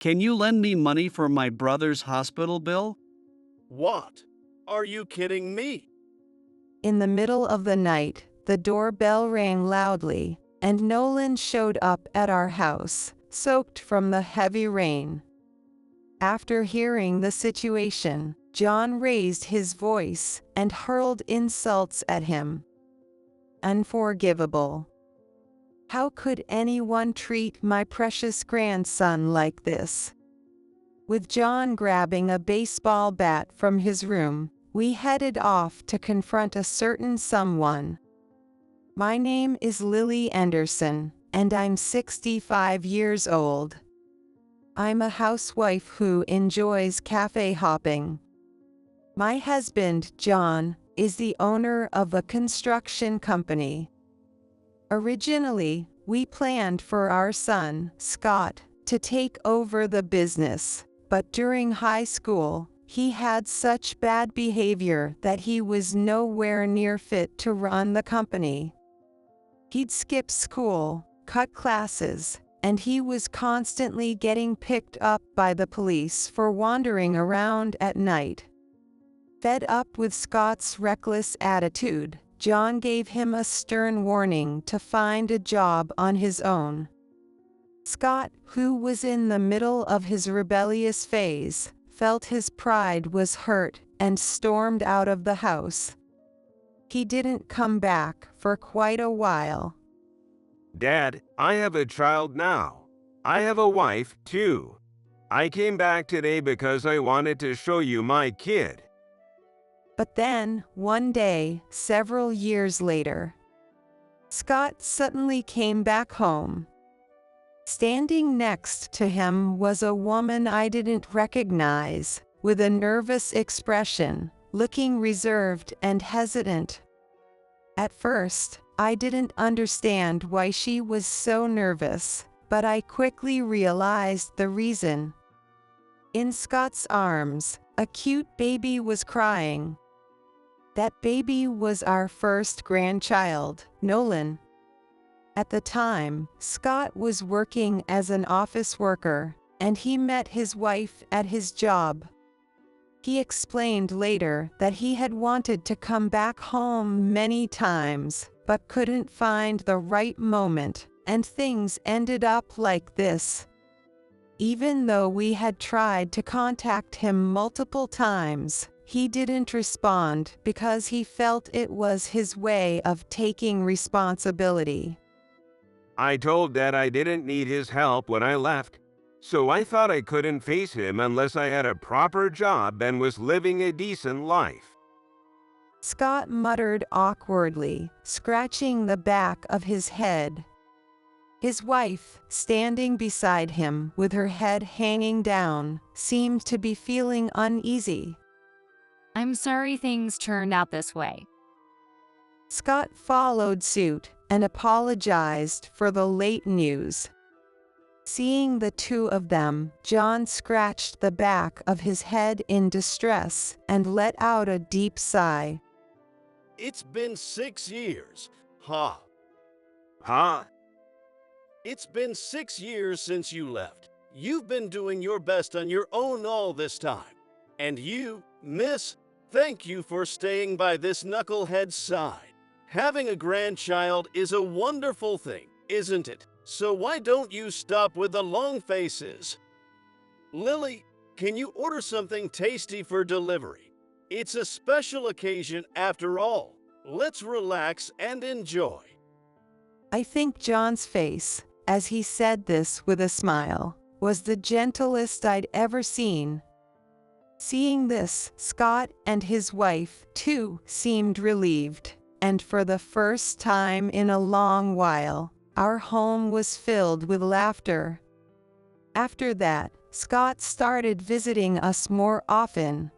Can you lend me money for my brother's hospital bill? What? Are you kidding me? In the middle of the night, the doorbell rang loudly, and Nolan showed up at our house, soaked from the heavy rain. After hearing the situation, John raised his voice and hurled insults at him. Unforgivable. How could anyone treat my precious grandson like this? With John grabbing a baseball bat from his room, we headed off to confront a certain someone. My name is Lily Anderson, and I'm 65 years old. I'm a housewife who enjoys cafe hopping. My husband, John, is the owner of a construction company. Originally, we planned for our son, Scott, to take over the business, but during high school, he had such bad behavior that he was nowhere near fit to run the company. He'd skip school, cut classes, and he was constantly getting picked up by the police for wandering around at night. Fed up with Scott's reckless attitude, John gave him a stern warning to find a job on his own. Scott, who was in the middle of his rebellious phase, felt his pride was hurt and stormed out of the house. He didn't come back for quite a while. Dad, I have a child now. I have a wife, too. I came back today because I wanted to show you my kid. But then, one day, several years later, Scott suddenly came back home. Standing next to him was a woman I didn't recognize, with a nervous expression, looking reserved and hesitant. At first, I didn't understand why she was so nervous, but I quickly realized the reason. In Scott's arms, a cute baby was crying. That baby was our first grandchild, Nolan. At the time, Scott was working as an office worker, and he met his wife at his job. He explained later that he had wanted to come back home many times, but couldn't find the right moment, and things ended up like this. Even though we had tried to contact him multiple times, he didn't respond because he felt it was his way of taking responsibility. I told Dad I didn't need his help when I left, so I thought I couldn't face him unless I had a proper job and was living a decent life. Scott muttered awkwardly, scratching the back of his head. His wife, standing beside him with her head hanging down, seemed to be feeling uneasy. I'm sorry things turned out this way. Scott followed suit and apologized for the late news. Seeing the two of them, John scratched the back of his head in distress and let out a deep sigh. It's been 6 years. Huh? Huh? It's been 6 years since you left. You've been doing your best on your own all this time. And you, miss, thank you for staying by this knucklehead's side. Having a grandchild is a wonderful thing, isn't it? So why don't you stop with the long faces? Lily, can you order something tasty for delivery? It's a special occasion after all. Let's relax and enjoy. I think John's face, as he said this with a smile, was the gentlest I'd ever seen. Seeing this, Scott and his wife, too, seemed relieved, and for the first time in a long while, our home was filled with laughter. After that, Scott started visiting us more often.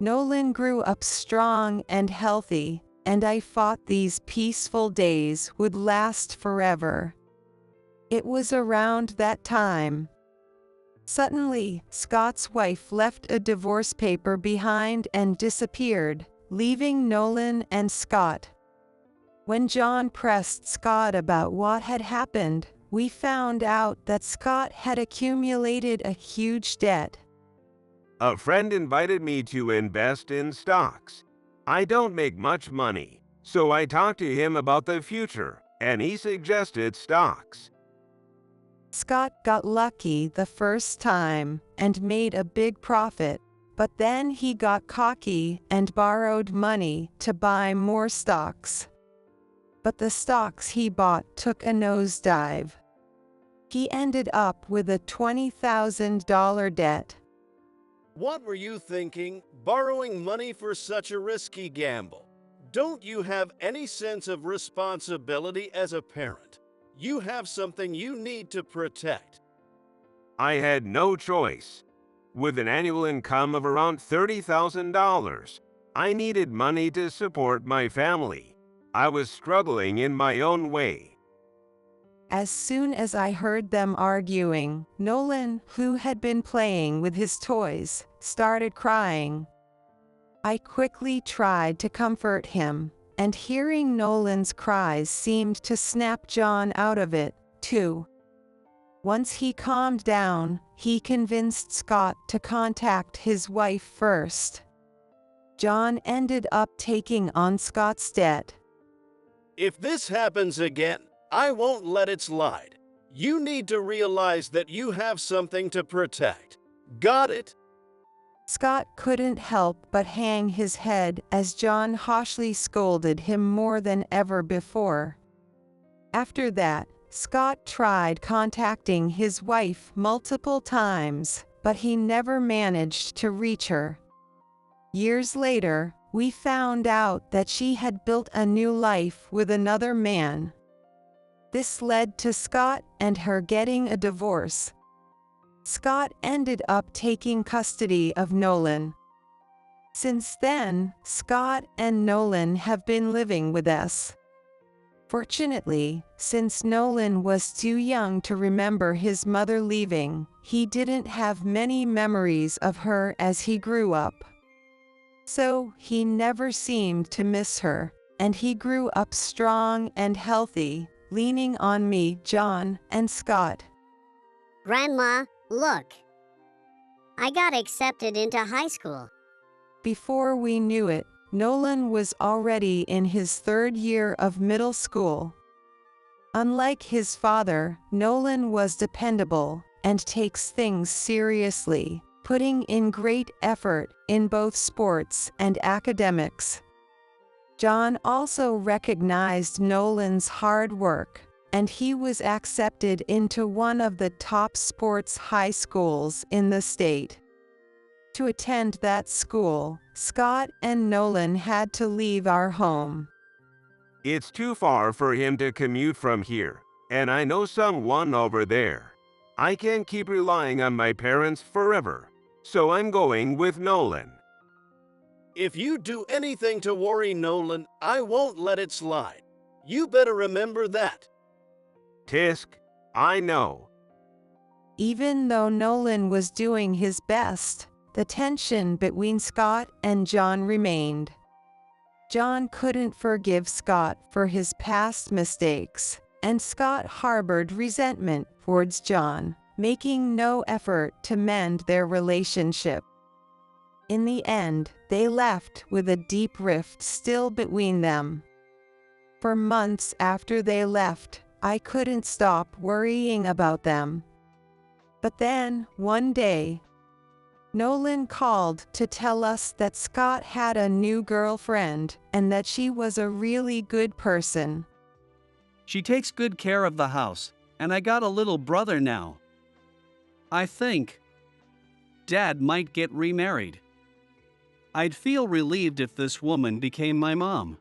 Nolan grew up strong and healthy, and I thought these peaceful days would last forever. It was around that time. Suddenly, Scott's wife left a divorce paper behind and disappeared, leaving Nolan and Scott. When John pressed Scott about what had happened, we found out that Scott had accumulated a huge debt. A friend invited me to invest in stocks. I don't make much money, so I talked to him about the future, and he suggested stocks. Scott got lucky the first time and made a big profit, but then he got cocky and borrowed money to buy more stocks. But the stocks he bought took a nosedive. He ended up with a $20,000 debt. What were you thinking, borrowing money for such a risky gamble? Don't you have any sense of responsibility as a parent? You have something you need to protect. I had no choice. With an annual income of around $30,000, I needed money to support my family. I was struggling in my own way. As soon as I heard them arguing, Nolan, who had been playing with his toys, started crying. I quickly tried to comfort him, and hearing Nolan's cries seemed to snap John out of it, too. Once he calmed down, he convinced Scott to contact his wife first. John ended up taking on Scott's debt. If this happens again, I won't let it slide. You need to realize that you have something to protect. Got it? Scott couldn't help but hang his head as John harshly scolded him more than ever before. After that, Scott tried contacting his wife multiple times, but he never managed to reach her. Years later, we found out that she had built a new life with another man. This led to Scott and her getting a divorce. Scott ended up taking custody of Nolan. Since then, Scott and Nolan have been living with us. Fortunately, since Nolan was too young to remember his mother leaving, he didn't have many memories of her as he grew up. So, he never seemed to miss her, and he grew up strong and healthy, leaning on me, John, and Scott. Grandma, look. I got accepted into high school. Before we knew it, Nolan was already in his third year of middle school. Unlike his father, Nolan was dependable and takes things seriously, putting in great effort in both sports and academics. John also recognized Nolan's hard work, and he was accepted into one of the top sports high schools in the state. To attend that school, Scott and Nolan had to leave our home. It's too far for him to commute from here, and I know someone over there. I can't keep relying on my parents forever, so I'm going with Nolan. If you do anything to worry Nolan, I won't let it slide. You better remember that. Tisk, I know. Even though Nolan was doing his best, the tension between Scott and John remained. John couldn't forgive Scott for his past mistakes, and Scott harbored resentment towards John, making no effort to mend their relationship. In the end, they left with a deep rift still between them. For months after they left, I couldn't stop worrying about them. But then, one day, Nolan called to tell us that Scott had a new girlfriend and that she was a really good person. She takes good care of the house, and I got a little brother now. I think Dad might get remarried. I'd feel relieved if this woman became my mom.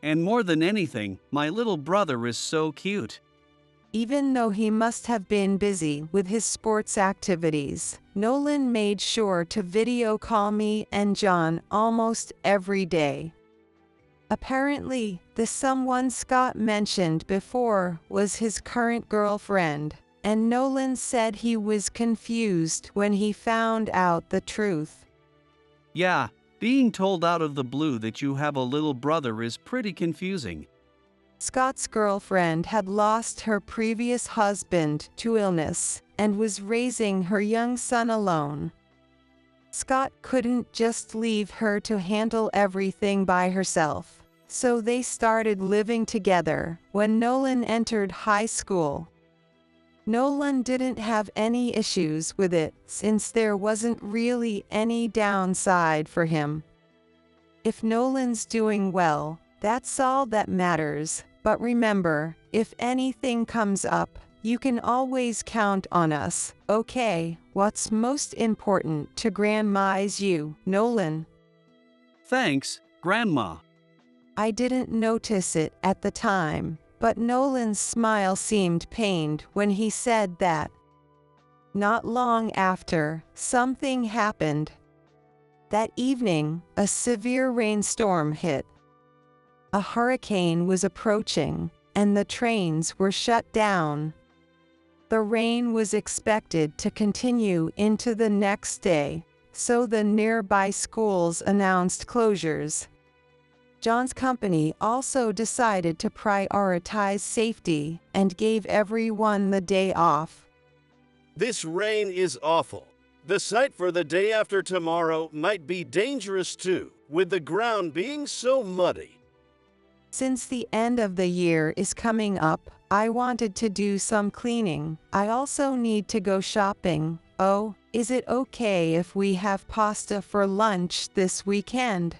And more than anything, my little brother is so cute. Even though he must have been busy with his sports activities, Nolan made sure to video call me and John almost every day. Apparently, the someone Scott mentioned before was his current girlfriend, and Nolan said he was confused when he found out the truth. Yeah, being told out of the blue that you have a little brother is pretty confusing. Scott's girlfriend had lost her previous husband to illness and was raising her young son alone. Scott couldn't just leave her to handle everything by herself, so they started living together when Nolan entered high school. Nolan didn't have any issues with it since there wasn't really any downside for him. If Nolan's doing well, that's all that matters, but remember, if anything comes up, you can always count on us, okay? What's most important to Grandma is you, Nolan. Thanks, Grandma. I didn't notice it at the time, but Nolan's smile seemed pained when he said that. Not long after, something happened. That evening, a severe rainstorm hit. A hurricane was approaching, and the trains were shut down. The rain was expected to continue into the next day, so the nearby schools announced closures. John's company also decided to prioritize safety and gave everyone the day off. This rain is awful. The site for the day after tomorrow might be dangerous too, with the ground being so muddy. Since the end of the year is coming up, I wanted to do some cleaning. I also need to go shopping. Oh, is it okay if we have pasta for lunch this weekend?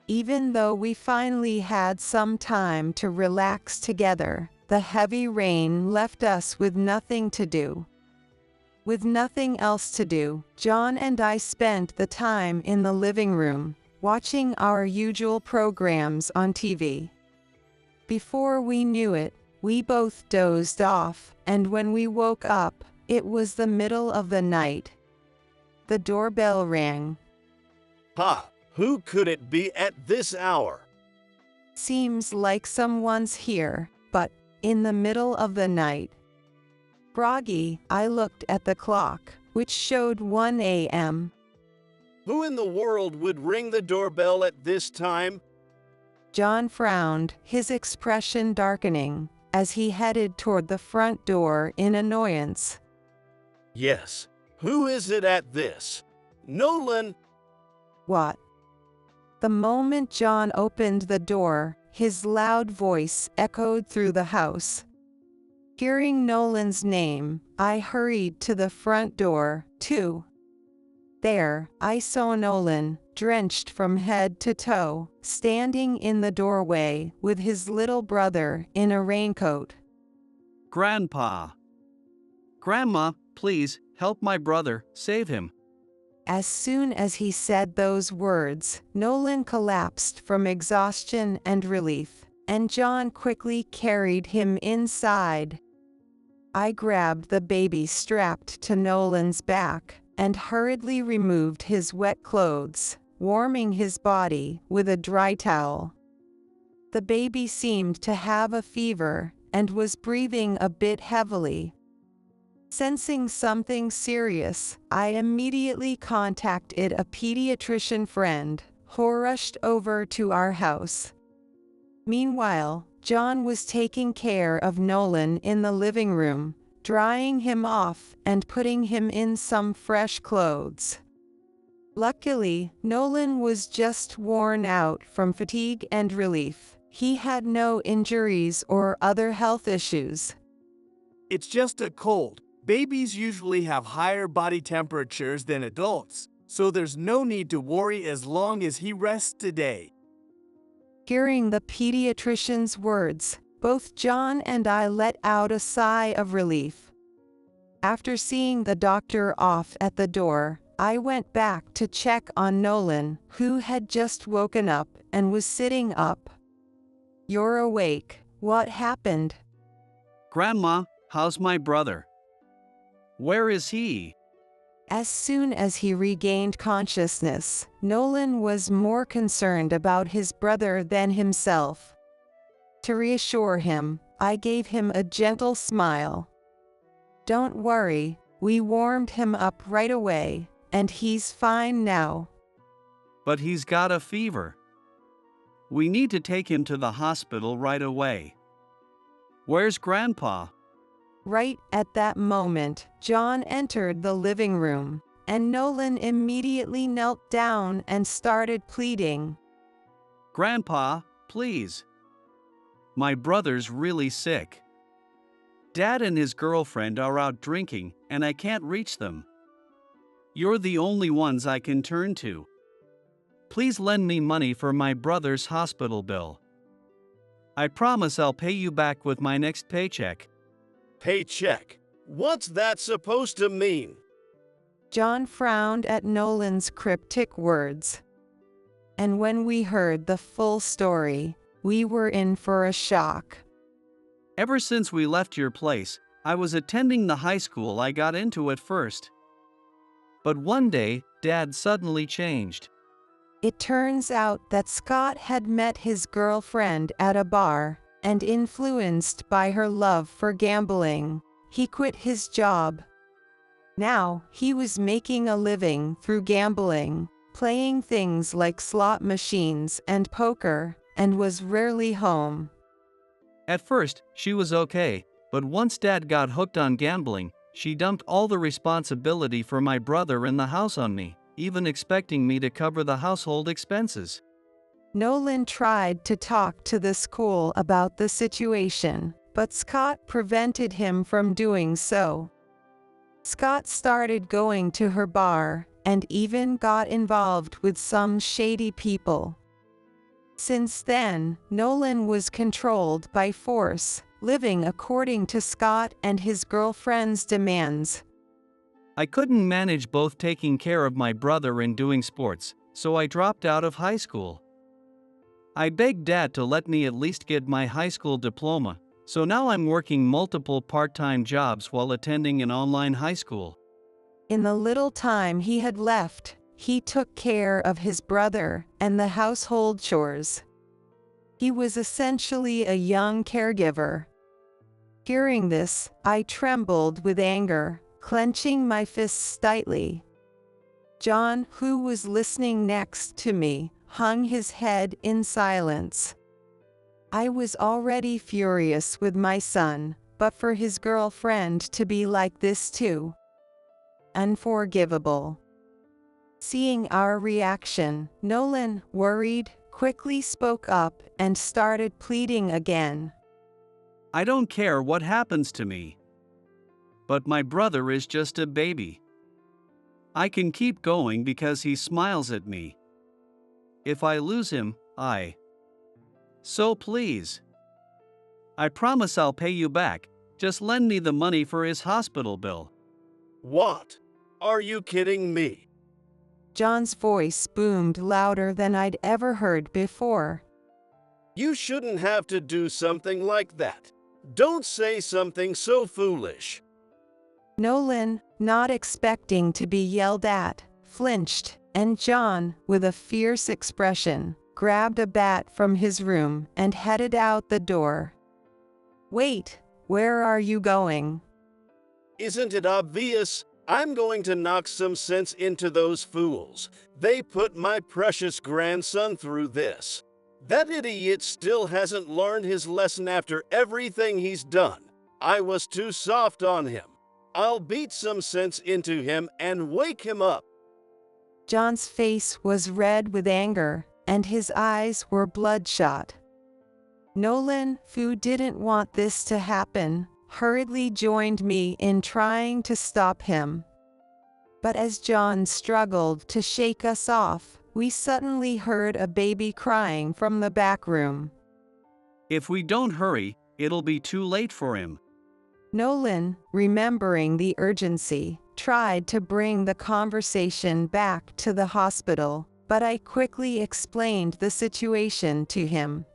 Even though we finally had some time to relax together, the heavy rain left us with nothing to do. With nothing else to do, John and I spent the time in the living room, watching our usual programs on TV. Before we knew it, we both dozed off, and when we woke up, it was the middle of the night. The doorbell rang. Ha! Who could it be at this hour? Seems like someone's here, but in the middle of the night. Groggy, I looked at the clock, which showed 1 a.m. Who in the world would ring the doorbell at this time? John frowned, his expression darkening, as he headed toward the front door in annoyance. Yes. Who is it at this? Nolan! What? The moment John opened the door, his loud voice echoed through the house. Hearing Nolan's name, I hurried to the front door, too. There, I saw Nolan, drenched from head to toe, standing in the doorway with his little brother in a raincoat. Grandpa. Grandma, please, help my brother, save him. As soon as he said those words, Nolan collapsed from exhaustion and relief, and John quickly carried him inside. I grabbed the baby strapped to Nolan's back and hurriedly removed his wet clothes, warming his body with a dry towel. The baby seemed to have a fever and was breathing a bit heavily. Sensing something serious, I immediately contacted a pediatrician friend, who rushed over to our house. Meanwhile, John was taking care of Nolan in the living room, drying him off and putting him in some fresh clothes. Luckily, Nolan was just worn out from fatigue and relief. He had no injuries or other health issues. It's just a cold. Babies usually have higher body temperatures than adults, so there's no need to worry as long as he rests today. Hearing the pediatrician's words, both John and I let out a sigh of relief. After seeing the doctor off at the door, I went back to check on Nolan, who had just woken up and was sitting up. "You're awake. What happened?" Grandma, how's my brother? Where is he? As soon as he regained consciousness, Nolan was more concerned about his brother than himself. To reassure him, I gave him a gentle smile. "Don't worry, we warmed him up right away, and he's fine now." But he's got a fever. We need to take him to the hospital right away. Where's Grandpa? Right at that moment, John entered the living room, and Nolan immediately knelt down and started pleading. Grandpa, please. My brother's really sick. Dad and his girlfriend are out drinking, and I can't reach them. You're the only ones I can turn to. Please lend me money for my brother's hospital bill. I promise I'll pay you back with my next paycheck. Paycheck? What's that supposed to mean? John frowned at Nolan's cryptic words. And when we heard the full story, we were in for a shock. Ever since we left your place, I was attending the high school I got into at first. But one day, Dad suddenly changed. It turns out that Scott had met his girlfriend at a bar, and influenced by her love for gambling, he quit his job. Now, he was making a living through gambling, playing things like slot machines and poker, and was rarely home. At first, she was okay, but once Dad got hooked on gambling, she dumped all the responsibility for my brother and the house on me, even expecting me to cover the household expenses. Nolan tried to talk to the school about the situation, but Scott prevented him from doing so. Scott started going to her bar, and even got involved with some shady people. Since then, Nolan was controlled by force, living according to Scott and his girlfriend's demands. I couldn't manage both taking care of my brother and doing sports, so I dropped out of high school. I begged Dad to let me at least get my high school diploma, so now I'm working multiple part-time jobs while attending an online high school. In the little time he had left, he took care of his brother and the household chores. He was essentially a young caregiver. Hearing this, I trembled with anger, clenching my fists tightly. John, who was listening next to me, hung his head in silence. I was already furious with my son, but for his girlfriend to be like this too. Unforgivable. Seeing our reaction, Nolan, worried, quickly spoke up and started pleading again. I don't care what happens to me. But my brother is just a baby. I can keep going because he smiles at me. If I lose him, So please. I promise I'll pay you back, just lend me the money for his hospital bill. What? Are you kidding me? John's voice boomed louder than I'd ever heard before. You shouldn't have to do something like that. Don't say something so foolish. Nolan, not expecting to be yelled at, flinched, and John, with a fierce expression, grabbed a bat from his room and headed out the door. Wait, where are you going? Isn't it obvious? I'm going to knock some sense into those fools. They put my precious grandson through this. That idiot still hasn't learned his lesson after everything he's done. I was too soft on him. I'll beat some sense into him and wake him up. John's face was red with anger, and his eyes were bloodshot. Nolan, who didn't want this to happen, hurriedly joined me in trying to stop him. But as John struggled to shake us off, we suddenly heard a baby crying from the back room. If we don't hurry, it'll be too late for him. Nolan, remembering the urgency, tried to bring the conversation back to the hospital, but I quickly explained the situation to him.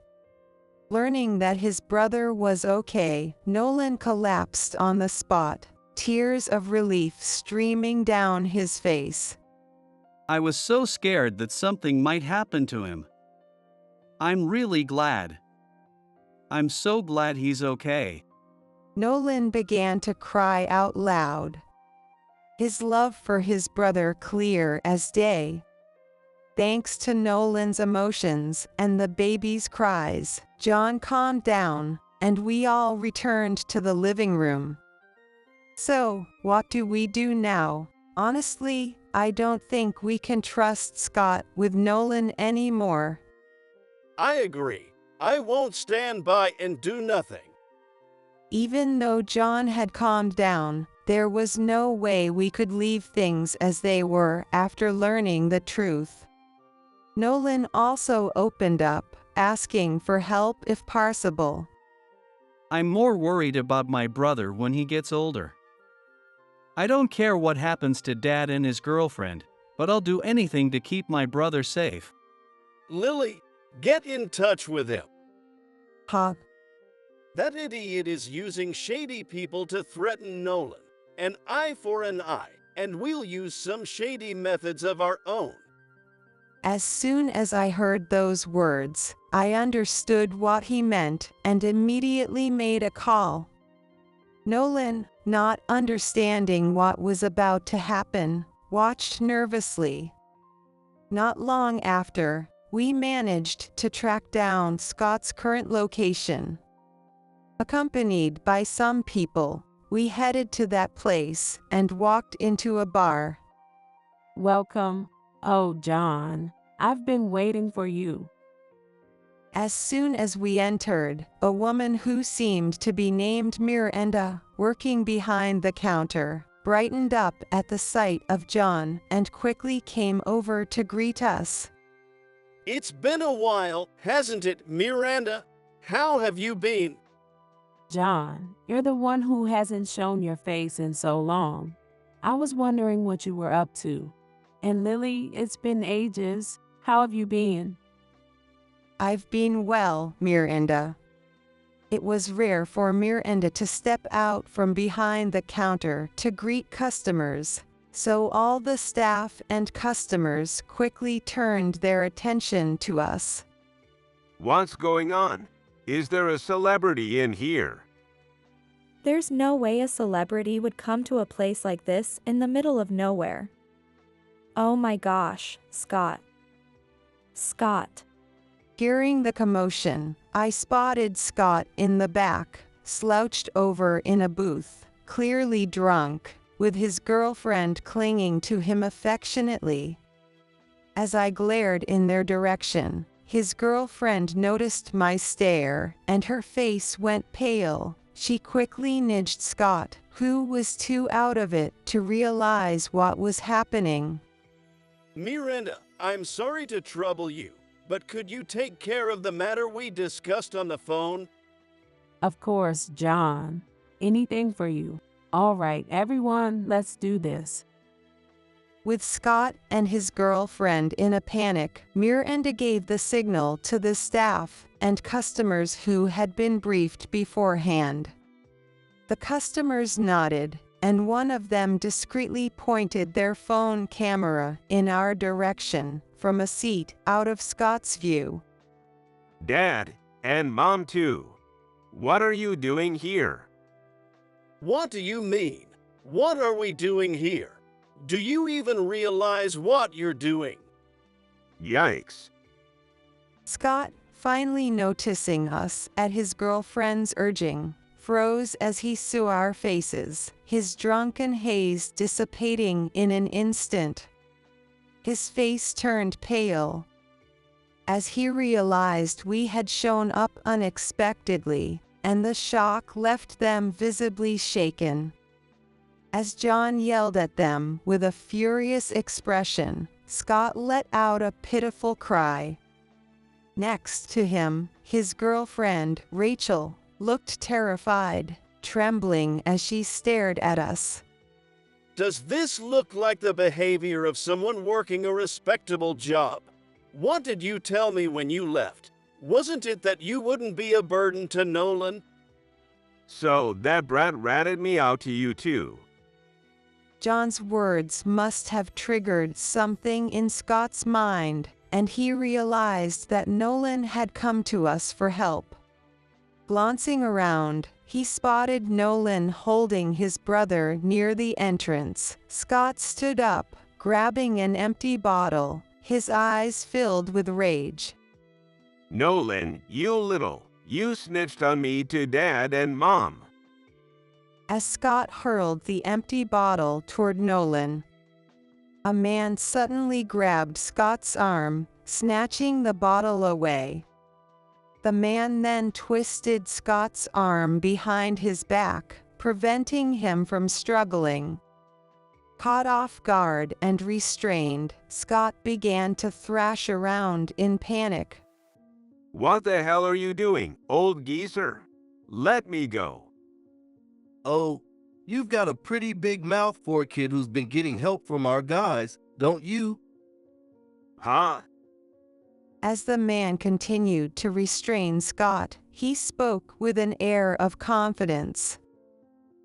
Learning that his brother was okay, Nolan collapsed on the spot, tears of relief streaming down his face. I was so scared that something might happen to him. I'm really glad. I'm so glad he's okay. Nolan began to cry out loud, his love for his brother clear as day. Thanks to Nolan's emotions and the baby's cries, John calmed down, and we all returned to the living room. So, what do we do now? Honestly, I don't think we can trust Scott with Nolan anymore. I agree. I won't stand by and do nothing. Even though John had calmed down, there was no way we could leave things as they were after learning the truth. Nolan also opened up, asking for help if possible. I'm more worried about my brother when he gets older. I don't care what happens to Dad and his girlfriend, but I'll do anything to keep my brother safe. Lily, get in touch with him. Huh? That idiot is using shady people to threaten Nolan. An eye for an eye, and we'll use some shady methods of our own. As soon as I heard those words, I understood what he meant and immediately made a call. Nolan, not understanding what was about to happen, watched nervously. Not long after, we managed to track down Scott's current location. Accompanied by some people, we headed to that place and walked into a bar. Welcome. Oh, John, I've been waiting for you. As soon as we entered, a woman who seemed to be named Miranda, working behind the counter, brightened up at the sight of John and quickly came over to greet us. It's been a while, hasn't it, Miranda? How have you been? John, you're the one who hasn't shown your face in so long. I was wondering what you were up to. And Lily, it's been ages. How have you been? I've been well, Miranda. It was rare for Miranda to step out from behind the counter to greet customers, so all the staff and customers quickly turned their attention to us. What's going on? Is there a celebrity in here? There's no way a celebrity would come to a place like this in the middle of nowhere. Oh my gosh, Scott. Scott. Hearing the commotion, I spotted Scott in the back, slouched over in a booth, clearly drunk, with his girlfriend clinging to him affectionately. As I glared in their direction, his girlfriend noticed my stare, and her face went pale. She quickly nudged Scott, who was too out of it to realize what was happening. Miranda, I'm sorry to trouble you, but could you take care of the matter we discussed on the phone? Of course, John. Anything for you. All right, everyone, let's do this. With Scott and his girlfriend in a panic, Miranda gave the signal to the staff and customers who had been briefed beforehand. The customers nodded, and one of them discreetly pointed their phone camera in our direction from a seat out of Scott's view. Dad, and Mom too. What are you doing here? What do you mean? What are we doing here? Do you even realize what you're doing? Yikes. Scott, finally noticing us at his girlfriend's urging, froze as he saw our faces, his drunken haze dissipating in an instant. His face turned pale. As he realized we had shown up unexpectedly, and the shock left them visibly shaken. As John yelled at them with a furious expression, Scott let out a pitiful cry. Next to him, his girlfriend, Rachel, looked terrified, trembling as she stared at us. Does this look like the behavior of someone working a respectable job? What did you tell me when you left? Wasn't it that you wouldn't be a burden to Nolan? So that brat ratted me out to you too. John's words must have triggered something in Scott's mind, and he realized that Nolan had come to us for help. Glancing around, he spotted Nolan holding his brother near the entrance. Scott stood up, grabbing an empty bottle, his eyes filled with rage. Nolan, you snitched on me to Dad and Mom. As Scott hurled the empty bottle toward Nolan, a man suddenly grabbed Scott's arm, snatching the bottle away. The man then twisted Scott's arm behind his back, preventing him from struggling. Caught off guard and restrained, Scott began to thrash around in panic. What the hell are you doing, old geezer? Let me go. Oh, you've got a pretty big mouth for a kid who's been getting help from our guys, don't you? Huh? As the man continued to restrain Scott, he spoke with an air of confidence.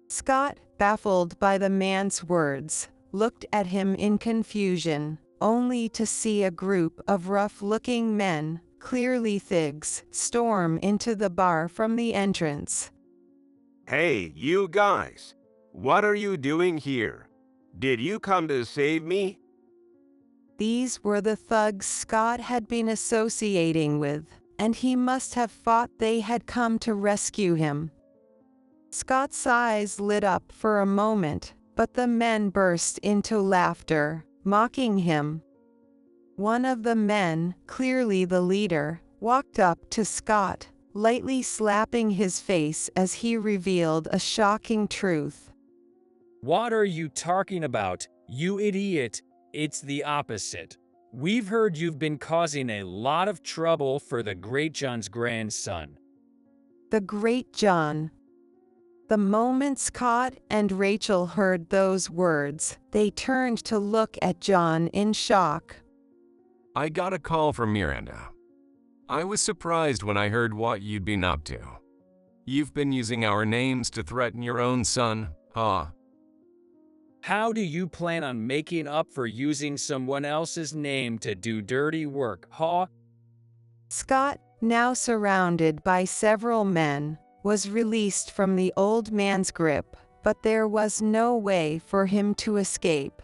Scott, baffled by the man's words, looked at him in confusion, only to see a group of rough-looking men, clearly thugs, storm into the bar from the entrance. Hey, you guys. What are you doing here? Did you come to save me? These were the thugs Scott had been associating with, and he must have thought they had come to rescue him. Scott's eyes lit up for a moment, but the men burst into laughter, mocking him. One of the men, clearly the leader, walked up to Scott, lightly slapping his face as he revealed a shocking truth. What are you talking about, you idiot? It's the opposite. We've heard you've been causing a lot of trouble for the Great John's grandson. The Great John. The moment Scott and Rachel heard those words, they turned to look at John in shock. I got a call from Miranda. I was surprised when I heard what you'd been up to. You've been using our names to threaten your own son, huh? How do you plan on making up for using someone else's name to do dirty work, huh? Scott, now surrounded by several men, was released from the old man's grip, but there was no way for him to escape.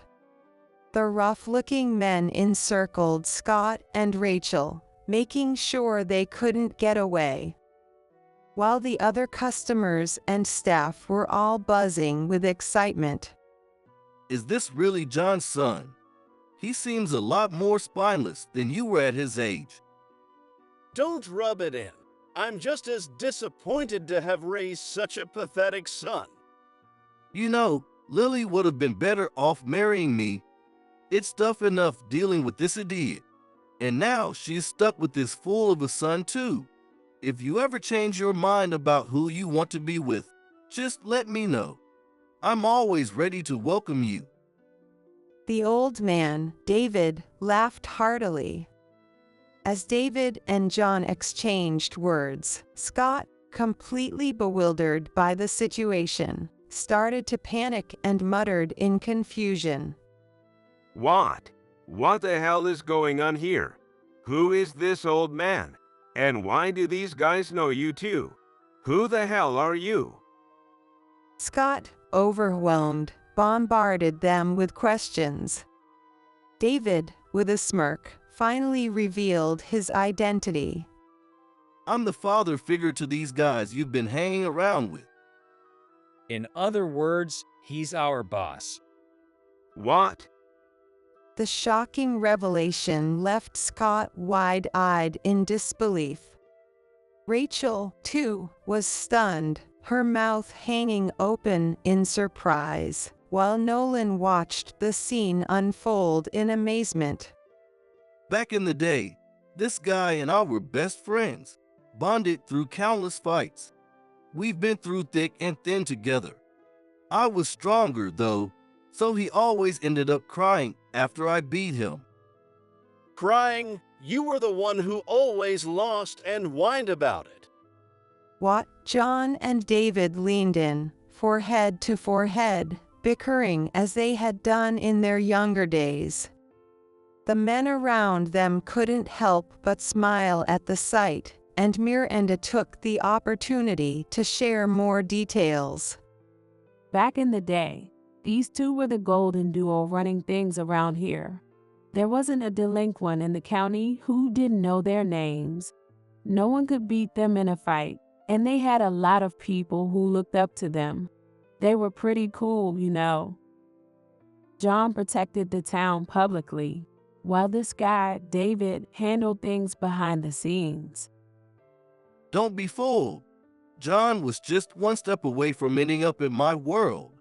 The rough-looking men encircled Scott and Rachel, making sure they couldn't get away. While the other customers and staff were all buzzing with excitement. Is this really John's son? He seems a lot more spineless than you were at his age. Don't rub it in. I'm just as disappointed to have raised such a pathetic son. You know, Lily would have been better off marrying me. It's tough enough dealing with this idiot. And now she's stuck with this fool of a son too. If you ever change your mind about who you want to be with, just let me know. I'm always ready to welcome you. The old man, David, laughed heartily. As David and John exchanged words, Scott, completely bewildered by the situation, started to panic and muttered in confusion. What? What the hell is going on here? Who is this old man? And why do these guys know you too? Who the hell are you? Scott, overwhelmed, bombarded them with questions. David, with a smirk, finally revealed his identity. I'm the father figure to these guys you've been hanging around with. In other words, he's our boss. What? The shocking revelation left Scott wide-eyed in disbelief. Rachel, too, was stunned, her mouth hanging open in surprise, while Nolan watched the scene unfold in amazement. Back in the day, this guy and I were best friends, bonded through countless fights. We've been through thick and thin together. I was stronger, though, so he always ended up crying after I beat him. Crying? You were the one who always lost and whined about it. What? John and David leaned in, forehead to forehead, bickering as they had done in their younger days. The men around them couldn't help but smile at the sight, and Miranda took the opportunity to share more details. Back in the day, these two were the golden duo running things around here. There wasn't a delinquent in the county who didn't know their names. No one could beat them in a fight, and they had a lot of people who looked up to them. They were pretty cool, you know. John protected the town publicly, while this guy, David, handled things behind the scenes. Don't be fooled. John was just one step away from ending up in my world.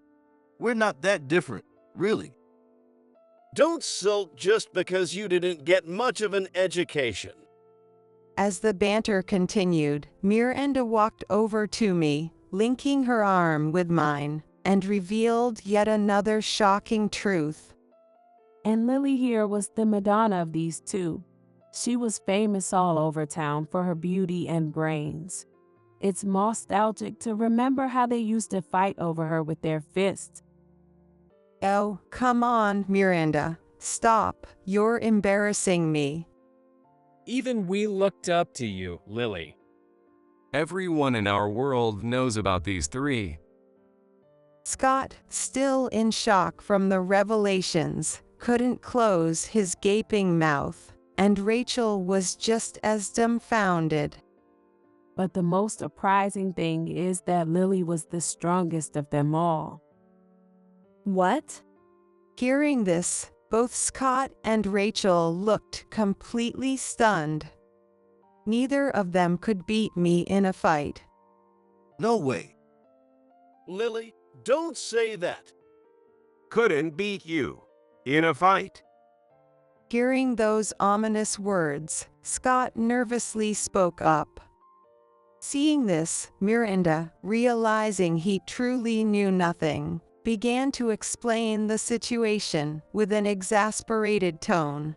We're not that different, really. Don't sulk just because you didn't get much of an education. As the banter continued, Miranda walked over to me, linking her arm with mine, and revealed yet another shocking truth. And Lily here was the Madonna of these two. She was famous all over town for her beauty and brains. It's nostalgic to remember how they used to fight over her with their fists. Oh, come on, Miranda. Stop. You're embarrassing me. Even we looked up to you, Lily. Everyone in our world knows about these three. Scott, still in shock from the revelations, couldn't close his gaping mouth, and Rachel was just as dumbfounded. But the most surprising thing is that Lily was the strongest of them all. What? Hearing this, both Scott and Rachel looked completely stunned. Neither of them could beat me in a fight. No way. Lily, don't say that. Couldn't beat you in a fight. Hearing those ominous words, Scott nervously spoke up. Seeing this, Miranda, realizing he truly knew nothing, began to explain the situation with an exasperated tone.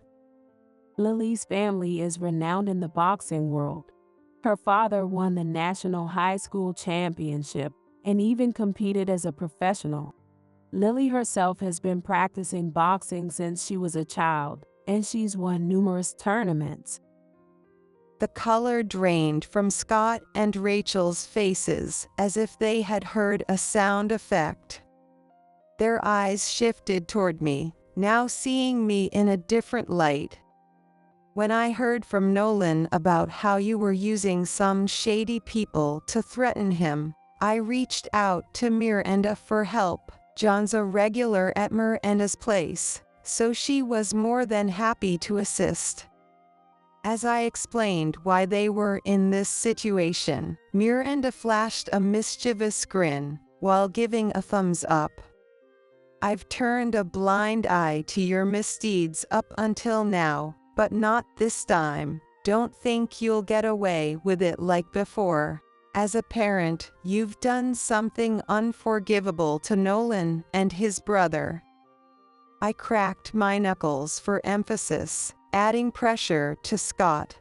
Lily's family is renowned in the boxing world. Her father won the national high school championship and even competed as a professional. Lily herself has been practicing boxing since she was a child, and she's won numerous tournaments. The color drained from Scott and Rachel's faces as if they had heard a sound effect. Their eyes shifted toward me, now seeing me in a different light. When I heard from Nolan about how you were using some shady people to threaten him, I reached out to Miranda for help. John's a regular at Miranda's place, so she was more than happy to assist. As I explained why they were in this situation, Miranda flashed a mischievous grin while giving a thumbs up. I've turned a blind eye to your misdeeds up until now, but not this time. Don't think you'll get away with it like before. As a parent, you've done something unforgivable to Nolan and his brother. I cracked my knuckles for emphasis, adding pressure to Scott.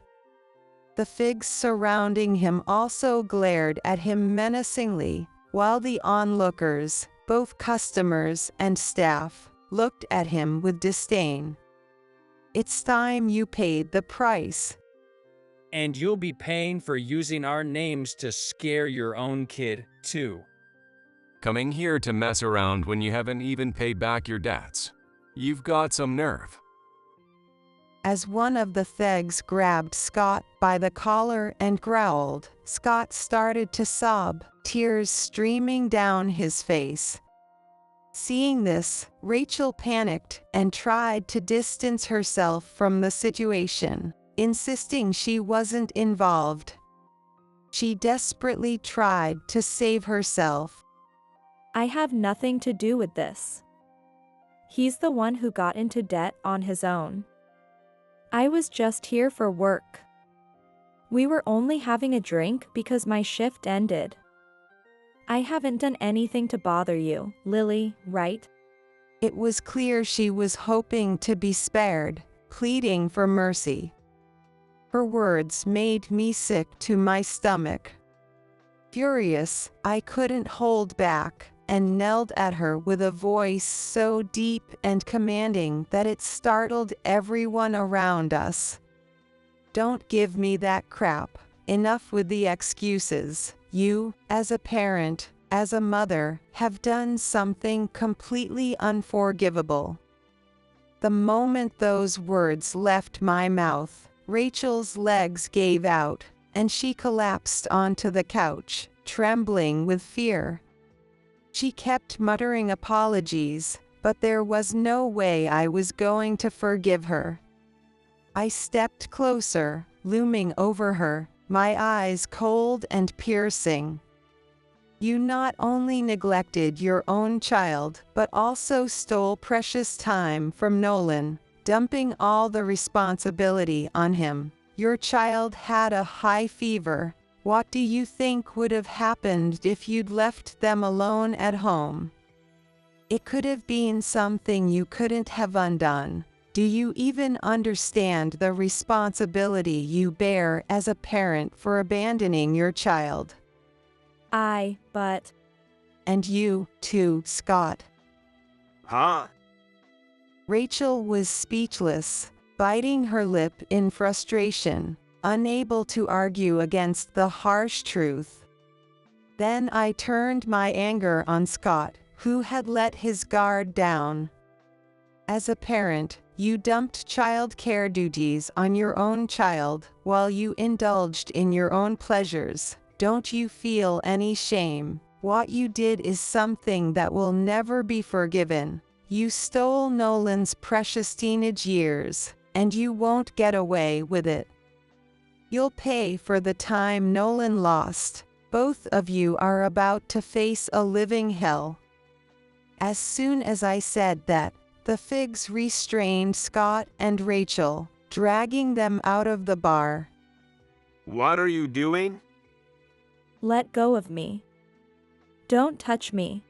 The figs surrounding him also glared at him menacingly, while the onlookers, both customers and staff, looked at him with disdain. It's time you paid the price. And you'll be paying for using our names to scare your own kid, too. Coming here to mess around when you haven't even paid back your debts. You've got some nerve. As one of the thugs grabbed Scott by the collar and growled, Scott started to sob, tears streaming down his face. Seeing this, Rachel panicked and tried to distance herself from the situation, insisting she wasn't involved. She desperately tried to save herself. I have nothing to do with this. He's the one who got into debt on his own. I was just here for work. We were only having a drink because my shift ended. I haven't done anything to bother you, Lily, right? It was clear she was hoping to be spared, pleading for mercy. Her words made me sick to my stomach. Furious, I couldn't hold back, and knelled at her with a voice so deep and commanding that it startled everyone around us. Don't give me that crap. Enough with the excuses. You, as a parent, as a mother, have done something completely unforgivable. The moment those words left my mouth, Rachel's legs gave out, and she collapsed onto the couch, trembling with fear. She kept muttering apologies, but there was no way I was going to forgive her. I stepped closer, looming over her, my eyes cold and piercing. You not only neglected your own child, but also stole precious time from Nolan, dumping all the responsibility on him. Your child had a high fever. What do you think would have happened if you'd left them alone at home? It could have been something you couldn't have undone. Do you even understand the responsibility you bear as a parent for abandoning your child? But... And you, too, Scott. Huh? Rachel was speechless, biting her lip in frustration, unable to argue against the harsh truth. Then I turned my anger on Scott, who had let his guard down. As a parent, you dumped child care duties on your own child while you indulged in your own pleasures. Don't you feel any shame? What you did is something that will never be forgiven. You stole Nolan's precious teenage years, and you won't get away with it. You'll pay for the time Nolan lost. Both of you are about to face a living hell. As soon as I said that, the Figs restrained Scott and Rachel, dragging them out of the bar. What are you doing? Let go of me. Don't touch me.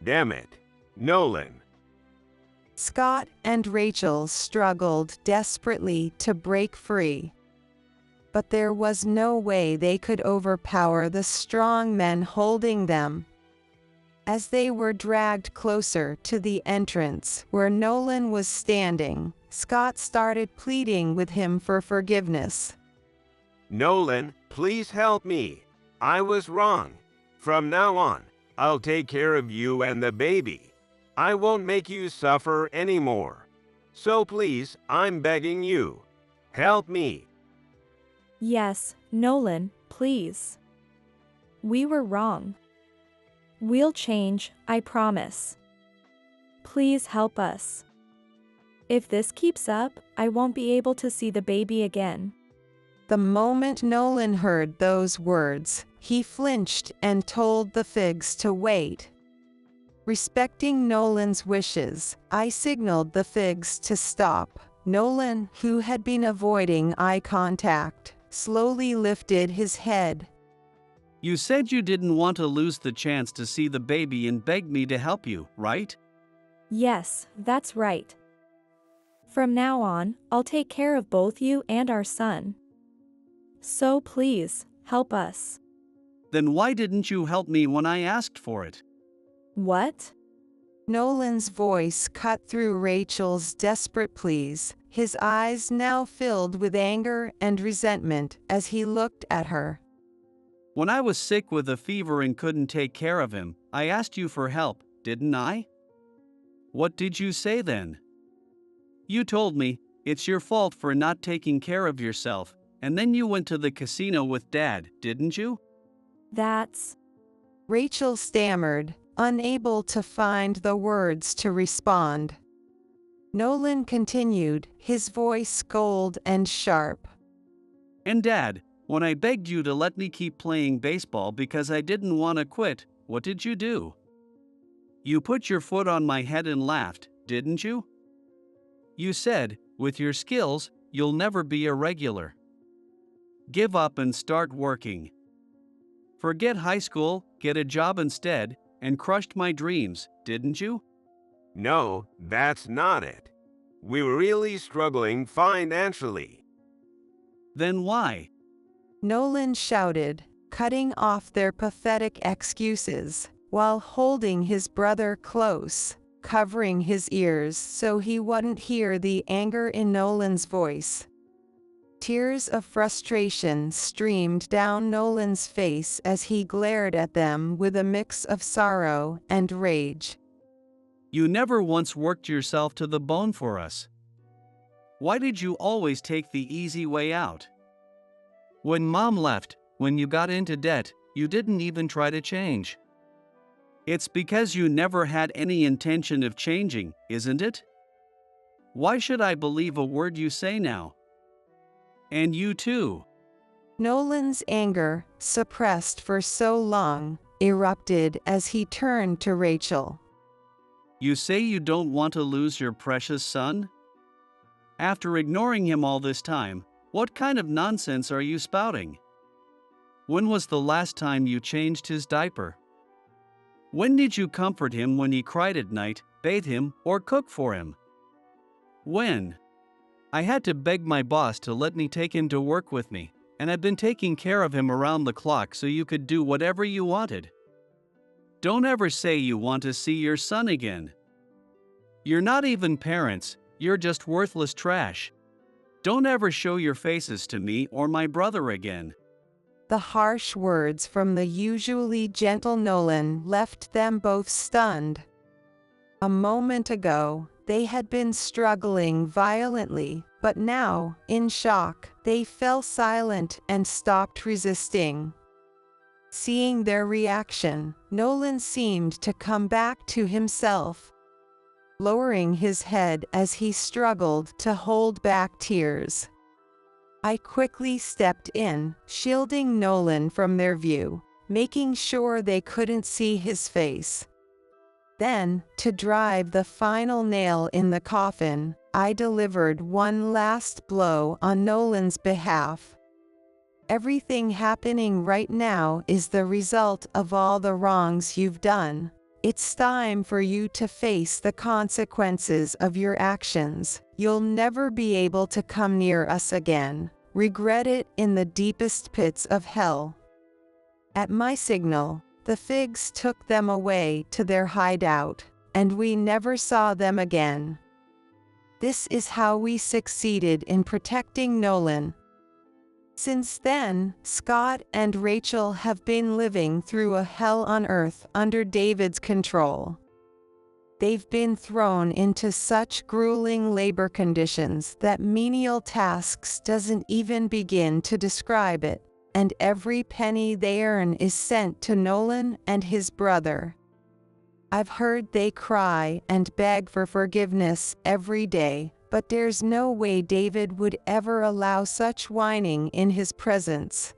Damn it. Nolan. Scott and Rachel struggled desperately to break free. But there was no way they could overpower the strong men holding them. As they were dragged closer to the entrance where Nolan was standing, Scott started pleading with him for forgiveness. Nolan, please help me. I was wrong. From now on, I'll take care of you and the baby. I won't make you suffer anymore. So please, I'm begging you. Help me. Yes, Nolan, please. We were wrong. We'll change, I promise. Please help us. If this keeps up, I won't be able to see the baby again. The moment Nolan heard those words, he flinched and told the Figs to wait. Respecting Nolan's wishes, I signaled the Figs to stop. Nolan, who had been avoiding eye contact, slowly lifted his head. You said you didn't want to lose the chance to see the baby and begged me to help you, right? Yes, that's right. From now on, I'll take care of both you and our son. So please, help us. Then why didn't you help me when I asked for it? What? Nolan's voice cut through Rachel's desperate pleas, his eyes now filled with anger and resentment as he looked at her. When I was sick with a fever and couldn't take care of him, I asked you for help, didn't I? What did you say then? You told me, it's your fault for not taking care of yourself, and then you went to the casino with Dad, didn't you? That's... Rachel stammered, unable to find the words to respond. Nolan continued, his voice cold and sharp. And Dad, when I begged you to let me keep playing baseball because I didn't want to quit, what did you do? You put your foot on my head and laughed, didn't you? You said, with your skills, you'll never be a regular. Give up and start working. Forget high school, get a job instead, and crushed my dreams, didn't you? No, that's not it. We were really struggling financially. Then why? Nolan shouted, cutting off their pathetic excuses, while holding his brother close, covering his ears so he wouldn't hear the anger in Nolan's voice. Tears of frustration streamed down Nolan's face as he glared at them with a mix of sorrow and rage. You never once worked yourself to the bone for us. Why did you always take the easy way out? When Mom left, when you got into debt, you didn't even try to change. It's because you never had any intention of changing, isn't it? Why should I believe a word you say now? And you too. Nolan's anger, suppressed for so long, erupted as he turned to Rachel. You say you don't want to lose your precious son? After ignoring him all this time, what kind of nonsense are you spouting? When was the last time you changed his diaper? When did you comfort him when he cried at night, bathe him, or cook for him? When? I had to beg my boss to let me take him to work with me, and I've been taking care of him around the clock so you could do whatever you wanted. Don't ever say you want to see your son again. You're not even parents, you're just worthless trash. Don't ever show your faces to me or my brother again. The harsh words from the usually gentle Nolan left them both stunned. A moment ago, they had been struggling violently, but now, in shock, they fell silent and stopped resisting. Seeing their reaction, Nolan seemed to come back to himself, lowering his head as he struggled to hold back tears. I quickly stepped in, shielding Nolan from their view, making sure they couldn't see his face. Then, to drive the final nail in the coffin, I delivered one last blow on Nolan's behalf. Everything happening right now is the result of all the wrongs you've done. It's time for you to face the consequences of your actions. You'll never be able to come near us again. Regret it in the deepest pits of hell. At my signal, the Figs took them away to their hideout, and we never saw them again. This is how we succeeded in protecting Nolan. Since then, Scott and Rachel have been living through a hell on earth under David's control. They've been thrown into such grueling labor conditions that menial tasks doesn't even begin to describe it, and every penny they earn is sent to Nolan and his brother. I've heard they cry and beg for forgiveness every day, but there's no way David would ever allow such whining in his presence.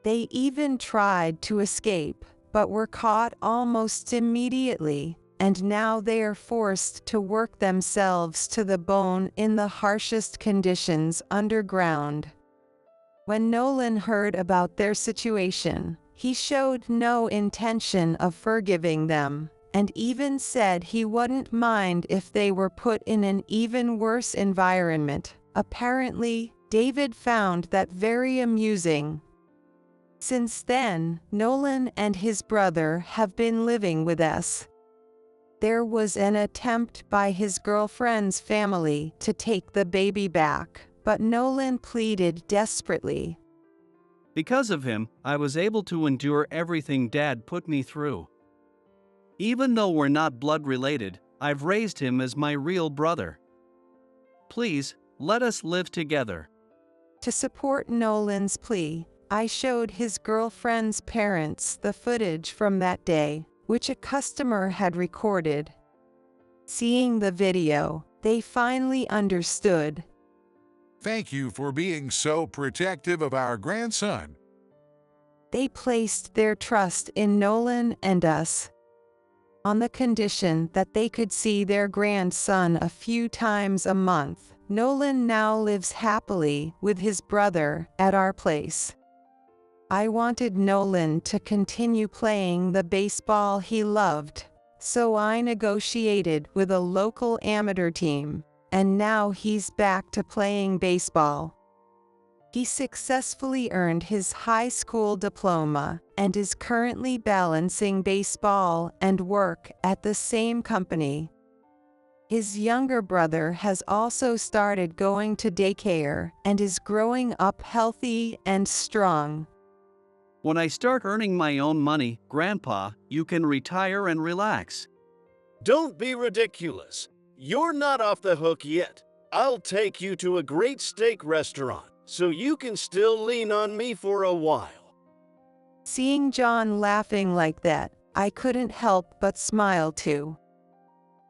They even tried to escape, but were caught almost immediately, and now they are forced to work themselves to the bone in the harshest conditions underground. When Nolan heard about their situation, he showed no intention of forgiving them, and even said he wouldn't mind if they were put in an even worse environment. Apparently, David found that very amusing. Since then, Nolan and his brother have been living with us. There was an attempt by his girlfriend's family to take the baby back, but Nolan pleaded desperately. Because of him, I was able to endure everything Dad put me through. Even though we're not blood related, I've raised him as my real brother. Please, let us live together. To support Nolan's plea, I showed his girlfriend's parents the footage from that day, which a customer had recorded. Seeing the video, they finally understood. Thank you for being so protective of our grandson. They placed their trust in Nolan and us, on the condition that they could see their grandson a few times a month. Nolan now lives happily with his brother at our place. I wanted Nolan to continue playing the baseball he loved, so I negotiated with a local amateur team, and now he's back to playing baseball. He successfully earned his high school diploma and is currently balancing baseball and work at the same company. His younger brother has also started going to daycare and is growing up healthy and strong. When I start earning my own money, Grandpa, you can retire and relax. Don't be ridiculous. You're not off the hook yet. I'll take you to a great steak restaurant so you can still lean on me for a while. Seeing John laughing like that, I couldn't help but smile too.